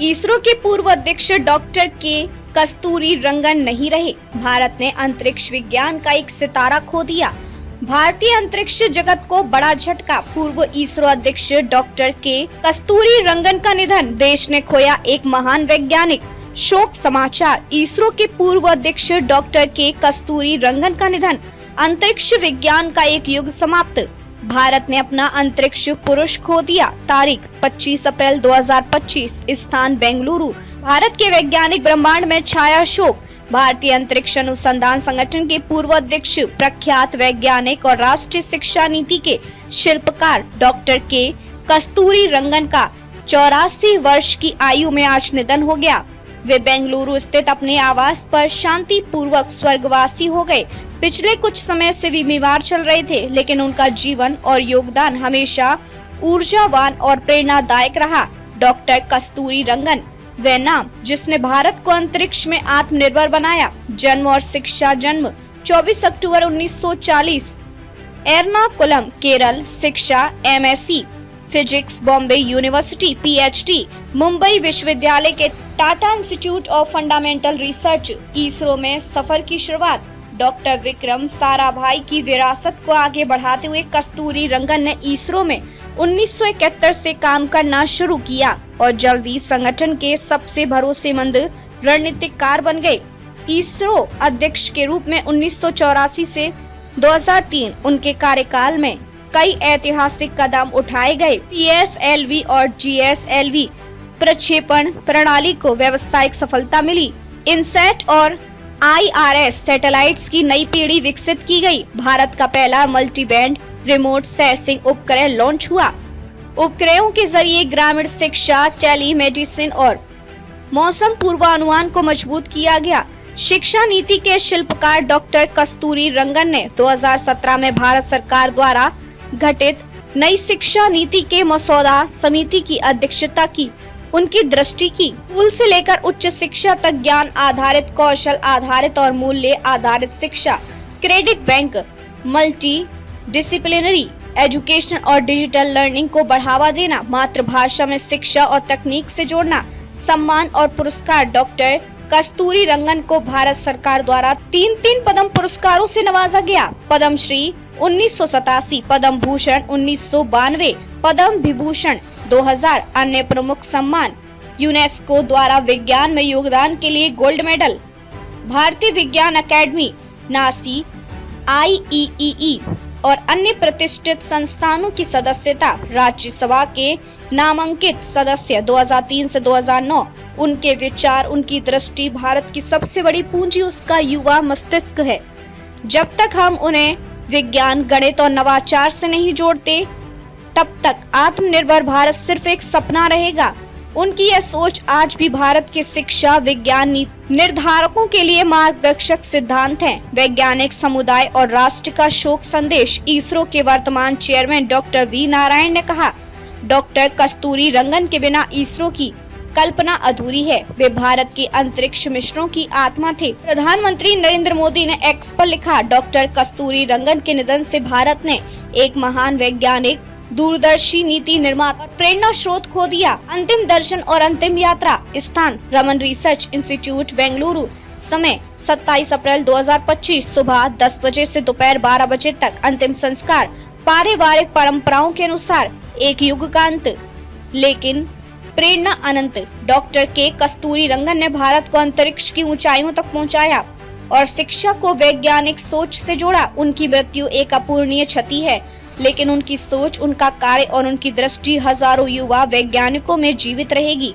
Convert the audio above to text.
इसरो के पूर्व अध्यक्ष डॉक्टर के कस्तूरी रंगन नहीं रहे। भारत ने अंतरिक्ष विज्ञान का एक सितारा खो दिया। भारतीय अंतरिक्ष जगत को बड़ा झटका। पूर्व इसरो अध्यक्ष डॉक्टर के कस्तूरी रंगन का निधन। देश ने खोया एक महान वैज्ञानिक। शोक समाचार। इसरो के पूर्व अध्यक्ष डॉक्टर के कस्तूरी रंगन का निधन। अंतरिक्ष विज्ञान का एक युग समाप्त। भारत ने अपना अंतरिक्ष पुरुष खो दिया। तारीख 25 अप्रैल 2025। स्थान बेंगलुरु। भारत के वैज्ञानिक ब्रह्मांड में छाया शोक। भारतीय अंतरिक्ष अनुसंधान संगठन के पूर्व अध्यक्ष, प्रख्यात वैज्ञानिक और राष्ट्रीय शिक्षा नीति के शिल्पकार डॉक्टर के कस्तूरी रंगन का 84 वर्ष की आयु में आज निधन हो गया। वे बेंगलुरु स्थित अपने आवास पर शांति पूर्वक स्वर्गवासी हो गए। पिछले कुछ समय से भी बीमार चल रहे थे, लेकिन उनका जीवन और योगदान हमेशा ऊर्जावान और प्रेरणादायक रहा। डॉक्टर कस्तूरी रंगन, वह नाम जिसने भारत को अंतरिक्ष में आत्मनिर्भर बनाया। जन्म और शिक्षा। जन्म 24 अक्टूबर 1940, एर्नाकुलम, केरल। शिक्षा MSc physics, Bombay university. PhD, Mumbai विश्वविद्यालय के Tata institute of fundamental research. ISRO में सफर की शुरुआत। डॉक्टर विक्रम साराभाई की विरासत को आगे बढ़ाते हुए कस्तूरी रंगन ने इसरो में 1971 से काम करना शुरू किया और जल्दी संगठन के सबसे भरोसेमंद रणनीतिकार बन गए। इसरो अध्यक्ष के रूप में 1984 से 2003 उनके कार्यकाल में कई ऐतिहासिक कदम उठाए गए। पीएसएलवी और जीएसएलवी प्रक्षेपण प्रणाली को व्यावसायिक सफलता मिली। इनसैट और आईआरएस सैटेलाइट्स की नई पीढ़ी विकसित की गई। भारत का पहला मल्टी बैंड रिमोट सेंसिंग उपग्रह लॉन्च हुआ। उपग्रहों के जरिए ग्रामीण शिक्षा, टेलीमेडिसिन और मौसम पूर्वानुमान को मजबूत किया गया। शिक्षा नीति के शिल्पकार डॉक्टर कस्तूरी रंगन ने 2017 में भारत सरकार द्वारा गठित नई शिक्षा नीति के मसौदा समिति की अध्यक्षता की। उनकी दृष्टि की स्कूल से लेकर उच्च शिक्षा तक ज्ञान आधारित, कौशल आधारित और मूल्य आधारित शिक्षा, credit bank, multi disciplinary education और डिजिटल लर्निंग को बढ़ावा देना, मातृभाषा में शिक्षा और तकनीक से जोड़ना, सम्मान और पुरस्कार। डॉक्टर कस्तूरी रंगन को भारत सरकार द्वारा 3 पद्म पुरस्कारों से नवाजा गया। पद्म श्री 1987, पद्म भूषण 1992, पद्म विभूषण 2000। अन्य प्रमुख सम्मान: यूनेस्को द्वारा विज्ञान में योगदान के लिए गोल्ड मेडल, भारतीय विज्ञान अकादमी, नासी, आईईई और अन्य प्रतिष्ठित संस्थानों की सदस्यता, राज्यसभा के नामांकित सदस्य 2003 से 2009। उनके विचार, उनकी दृष्टि, भारत की सबसे बड़ी पूंजी उसका युवा मस्तिष्क है। जब तक हम उन्हें विज्ञान, गणित और नवाचार से नहीं जोड़ते, तब तक आत्मनिर्भर भारत सिर्फ एक सपना रहेगा। उनकी यह सोच आज भी भारत के शिक्षा विज्ञान निर्धारकों के लिए मार्गदर्शक सिद्धांत है। वैज्ञानिक समुदाय और राष्ट्र का शोक संदेश। इसरो के वर्तमान चेयरमैन डॉक्टर वी नारायण ने कहा, डॉक्टर कस्तूरी रंगन के बिना इसरो की कल्पना अधूरी है। वे भारत के अंतरिक्ष मिशनों की आत्मा थे। प्रधानमंत्री नरेंद्र मोदी ने एक्स पर लिखा, डॉक्टर कस्तूरी रंगन के निधन से भारत ने एक महान वैज्ञानिक, दूरदर्शी नीति निर्माता, प्रेरणा स्रोत खो दिया। अंतिम दर्शन और अंतिम यात्रा। स्थान रमन रिसर्च इंस्टीट्यूट, बेंगलुरु। समय 27 अप्रैल 2025, सुबह 10 बजे से दोपहर 12 बजे तक। अंतिम संस्कार पारिवारिक परंपराओं के अनुसार। एक युग का अंत, लेकिन प्रेरणा अनंत। डॉक्टर के कस्तूरी रंगन ने भारत को अंतरिक्ष की ऊंचाइयों तक पहुंचाया और शिक्षा को वैज्ञानिक सोच से जोड़ा। उनकी मृत्यु एक अपूरणीय क्षति है, लेकिन उनकी सोच, उनका कार्य और उनकी दृष्टि हजारों युवा वैज्ञानिकों में जीवित रहेगी।